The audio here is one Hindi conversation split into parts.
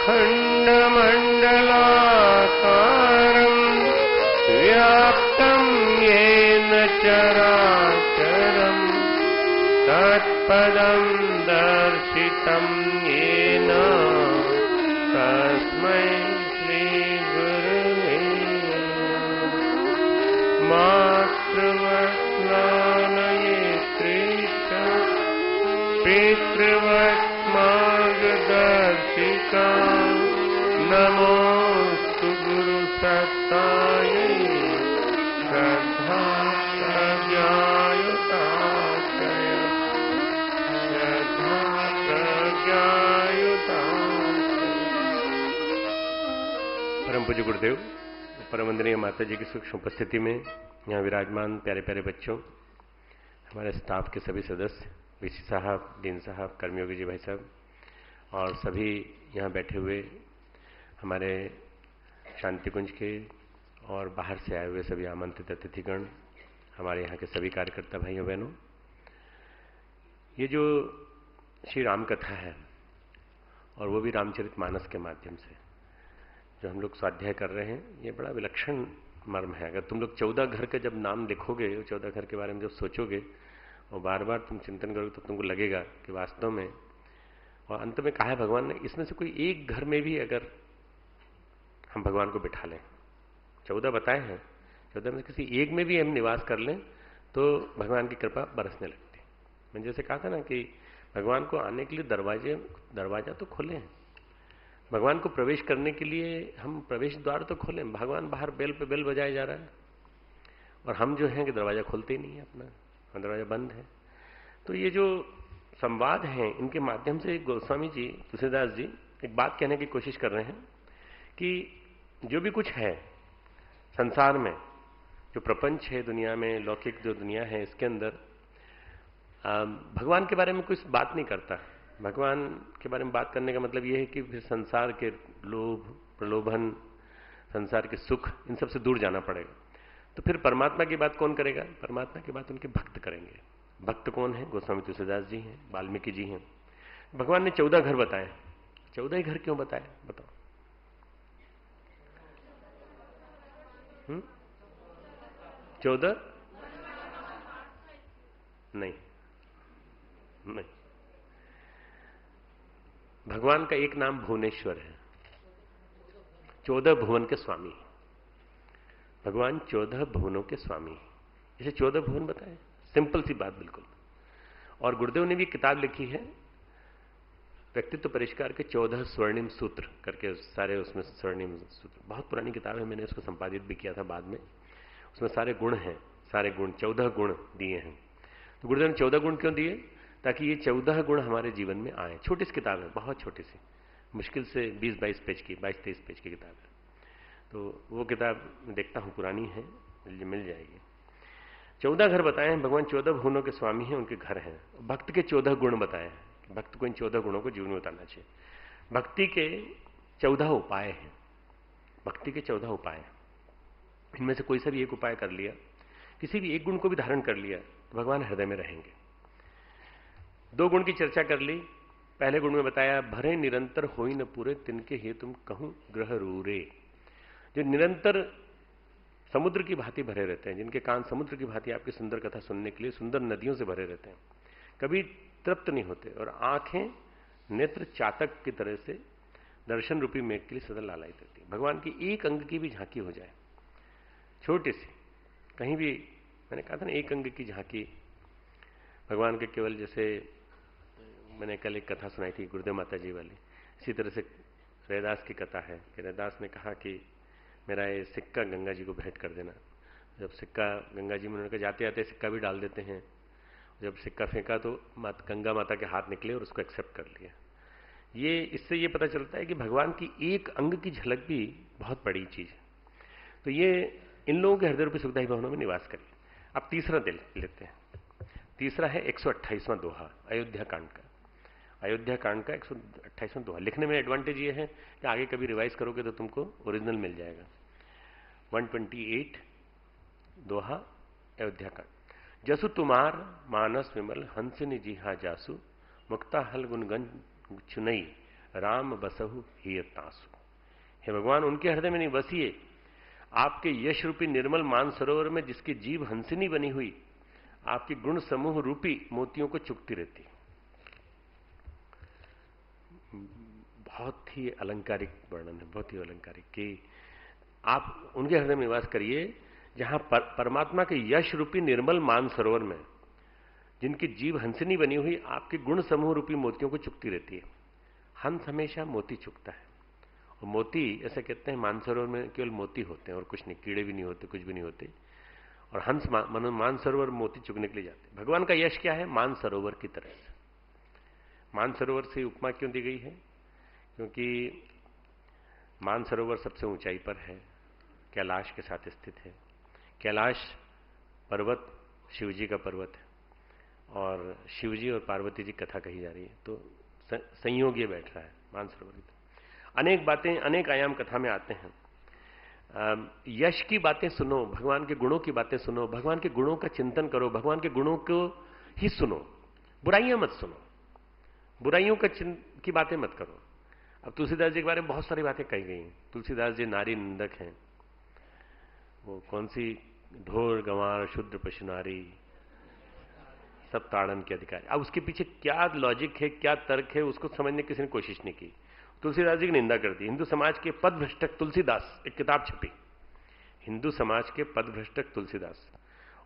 खण्डमण्डलाकारम् व्याप्तं येन चराचरम् तत्पदं दर्शितं येन तस्मै श्रीगुरुवे मातृवत्लालयित्री पितृवत् मार्गदर्शिका नमोस्तु गुरुसत्तायै श्रद्धा प्रज्ञायुताश्रय श्रद्धा प्रज्ञायुताश्रय। परम पूज्य गुरुदेव, परम वंदनीय माता जी की सूक्ष्म उपस्थिति में यहाँ विराजमान प्यारे प्यारे बच्चों, हमारे स्टाफ के सभी सदस्य, वीसी साहब, दीन साहब, कर्मयोगी जी भाई साहब और सभी यहाँ बैठे हुए हमारे शांति कुंज के और बाहर से आए हुए सभी आमंत्रित अतिथिगण, हमारे यहाँ के सभी कार्यकर्ता भाइयों बहनों, ये जो श्री राम कथा है और वो भी रामचरितमानस के माध्यम से जो हम लोग स्वाध्याय कर रहे हैं, ये बड़ा विलक्षण मर्म है। अगर तुम लोग 14 घर का जब नाम लिखोगे, 14 घर के बारे में जब सोचोगे और बार बार तुम चिंतन करोगे तो तुमको लगेगा कि वास्तव में, और अंत में कहा है भगवान ने, इसमें से कोई एक घर में भी अगर हम भगवान को बिठा लें, 14 बताए हैं, 14 में किसी एक में भी हम निवास कर लें तो भगवान की कृपा बरसने लगती है। मैंने जैसे कहा था ना कि भगवान को आने के लिए दरवाजा तो खोले हैं, भगवान को प्रवेश करने के लिए हम प्रवेश द्वार तो खोलें। भगवान बाहर बेल पे बेल बजाया जा रहा है और हम जो हैं कि दरवाजा खोलते ही नहीं है अपना, दरवाजा बंद है। तो ये जो संवाद हैं, इनके माध्यम से गोस्वामी जी, तुलसीदास जी एक बात कहने की कोशिश कर रहे हैं कि जो भी कुछ है संसार में, जो प्रपंच है दुनिया में, लौकिक जो दुनिया है, इसके अंदर भगवान के बारे में कुछ बात नहीं करता। भगवान के बारे में बात करने का मतलब यह है कि फिर संसार के लोभ, प्रलोभन, संसार के सुख, इन सब से दूर जाना पड़ेगा। तो फिर परमात्मा की बात कौन करेगा? परमात्मा की बात उनके भक्त करेंगे। भक्त कौन है? गोस्वामी तुलसीदास जी हैं, वाल्मीकि जी हैं। भगवान ने 14 घर बताए। 14 ही घर क्यों बताए? बताओ। 14 नहीं, भगवान का एक नाम भुवनेश्वर है, 14 भुवन के स्वामी। भगवान 14 भुवनों के स्वामी, इसे 14 भुवन बताए। सिंपल सी बात बिल्कुल। और गुरुदेव ने भी किताब लिखी है व्यक्तित्व परिष्कार के 14 स्वर्णिम सूत्र करके, सारे उसमें स्वर्णिम सूत्र, बहुत पुरानी किताब है, मैंने उसको संपादित भी किया था बाद में। उसमें सारे गुण हैं, सारे गुण, 14 गुण दिए हैं। तो गुरुदेव ने 14 गुण क्यों दिए? ताकि ये 14 गुण हमारे जीवन में आए। छोटी सी किताब है, बहुत छोटी सी, मुश्किल से 20-22 पेज की, 22-23 पेज की किताब है। तो वो किताब देखता हूं, पुरानी है, मिल जाएगी। 14 घर बताए हैं। भगवान 14 भुवनों के स्वामी हैं, उनके घर हैं। भक्त के 14 गुण बताए हैं। भक्त को इन 14 गुणों को जीवन में उतारना चाहिए। भक्ति के 14 उपाय हैं। भक्ति के 14 उपाय, इनमें से कोई सा भी एक उपाय कर लिया, किसी भी एक गुण को भी धारण कर लिया तो भगवान हृदय में रहेंगे। 2 गुण की चर्चा कर ली। पहले गुण में बताया, भरे निरंतर होई न पूरे, तिनके हे तुम कहूं ग्रह रूरे। जो निरंतर समुद्र की भांति भरे रहते हैं, जिनके कान समुद्र की भांति आपकी सुंदर कथा सुनने के लिए सुंदर नदियों से भरे रहते हैं, कभी तृप्त नहीं होते, और आंखें नेत्र चातक की तरह से दर्शन रूपी मेघ के लिए सदा लालायित रहती है। भगवान की एक अंग की भी झांकी हो जाए, छोटी सी, कहीं भी, मैंने कहा था ना, एक अंग की झांकी भगवान के केवल, जैसे मैंने कल एक कथा सुनाई थी गुरुदेव माता जी वाली, इसी तरह से रैदास की कथा है कि रैदास ने कहा कि मेरा ये सिक्का गंगा जी को भेंट कर देना। जब सिक्का गंगा जी में, उन्होंने कहा जाते जाते सिक्का भी डाल देते हैं। जब सिक्का फेंका तो गंगा माता के हाथ निकले और उसको एक्सेप्ट कर लिया। ये, इससे ये पता चलता है कि भगवान की एक अंग की झलक भी बहुत बड़ी चीज है। तो ये इन लोगों के हृदय रूपी सुखदायी भवनों में निवास करिए। अब तीसरा दिल लेते हैं। तीसरा है 128वां दोहा, अयोध्या कांड का। अयोध्या कांड का 128वां दोहा। लिखने में एडवांटेज ये है कि आगे कभी रिवाइज करोगे तो तुमको ओरिजिनल मिल जाएगा। 128 दोहा अयोध्या कांड। जसु तुम्हार मानस विमल, हंसिनी जी हा जासु, मुक्ता हल गुनगन चुनई, राम बसहु ही तासु। हे भगवान, उनके हृदय में नहीं बसिए, आपके यश रूपी निर्मल मानसरोवर में जिसकी जीव हंसिनी बनी हुई आपकी गुण समूह रूपी मोतियों को चुगती रहती। बहुत ही अलंकारिक वर्णन है, बहुत ही अलंकारिक, कि आप उनके हृदय में निवास करिए जहां परमात्मा के यश रूपी निर्मल मानसरोवर में जिनकी जीव हंसिनी बनी हुई आपके गुण समूह रूपी मोतियों को चुगती रहती है। हंस हमेशा मोती चुगता है, और मोती ऐसे कहते हैं मानसरोवर में केवल मोती होते हैं और कुछ नहीं, कीड़े भी नहीं होते, कुछ भी नहीं होते, और हंस मानसरोवर मोती चुगने के लिए जाते हैं। भगवान का यश क्या है? मानसरोवर की तरह से। मानसरोवर से उपमा क्यों दी गई है? क्योंकि मानसरोवर सबसे ऊंचाई पर है, कैलाश के साथ स्थित है। कैलाश पर्वत शिवजी का पर्वत है, और शिवजी और पार्वती जी कथा कही जा रही है, तो संयोग ये बैठ रहा है मानसरोवर की तरह। अनेक बातें, अनेक आयाम कथा में आते हैं। यश की बातें सुनो, भगवान के गुणों की बातें सुनो, भगवान के गुणों का चिंतन करो, भगवान के गुणों को ही सुनो, बुराइयां मत सुनो, बुराइयों की बातें मत करो। अब तुलसीदास जी के बारे में बहुत सारी बातें कही गई हैं। तुलसीदास जी नारी निंदक हैं, वो कौन सी, ढोर गंवार शूद्र पशु नारी सब ताड़न के अधिकारी। अब उसके पीछे क्या लॉजिक है, क्या तर्क है, उसको समझने की किसी ने कोशिश नहीं की। तुलसीदास जी की निंदा कर दी। हिंदू समाज के पदभ्रष्टक तुलसीदास, एक किताब छपी, हिंदू समाज के पदभ्रष्टक तुलसीदास,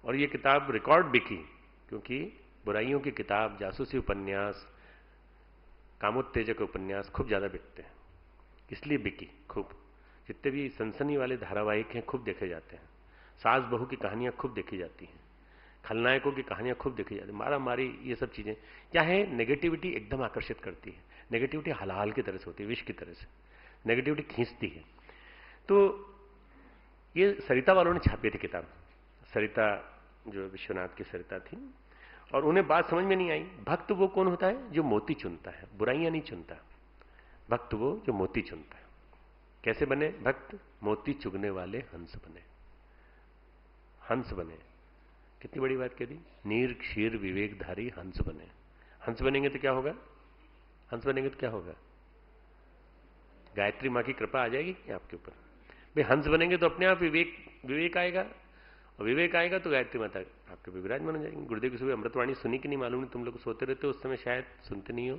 और ये किताब रिकॉर्ड बिकी, क्योंकि बुराइयों की किताब, जासूसी उपन्यास, कामोत्तेजक उपन्यास खूब ज्यादा बिकते हैं, इसलिए बिकी खूब। जितने भी सनसनी वाले धारावाहिक हैं खूब देखे जाते हैं, सास बहू की कहानियां खूब देखी जाती हैं, खलनायकों की कहानियां खूब देखी जाती है, मारा मारी, ये सब चीजें क्या है, नेगेटिविटी एकदम आकर्षित करती है। नेगेटिविटी हलाल की तरह से होती है, विष की तरह से नेगेटिविटी खींचती है। तो ये सरिता वालों ने छापी थी किताब, सरिता जो विश्वनाथ की सरिता थी, और उन्हें बात समझ में नहीं आई। भक्त वो कौन होता है? जो मोती चुनता है, बुराइयां नहीं चुनता। भक्त वो जो मोती चुनता है। कैसे बने भक्त? मोती चुगने वाले हंस बने, हंस बने। कितनी बड़ी बात कह दी, नीर क्षीर विवेकधारी हंस बने। हंस बनेंगे तो क्या होगा? हंस बनेंगे तो क्या होगा? गायत्री मां की कृपा आ जाएगी क्या आपके ऊपर? भाई हंस बनेंगे तो अपने आप विवेक आएगा, और विवेक आएगा तो गायत्री माता आपके पे विराजमान हो जाएंगे। गुरुदेव की सुबह अमृतवाणी सुनी कि नहीं मालूम नहीं, तुम लोग सोते रहते हो उस समय, शायद सुनते नहीं हो।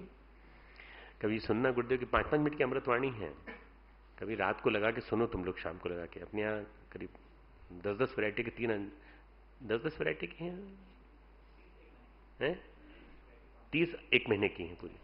कभी सुनना, गुरुदेव की 5-5 मिनट की अमृतवाणी है, कभी रात को लगा के सुनो, तुम लोग शाम को लगा के। अपने यहाँ करीब 10-10 वैरायटी के 10-10 वैरायटी की हैं, 30 एक महीने की हैं पूरी।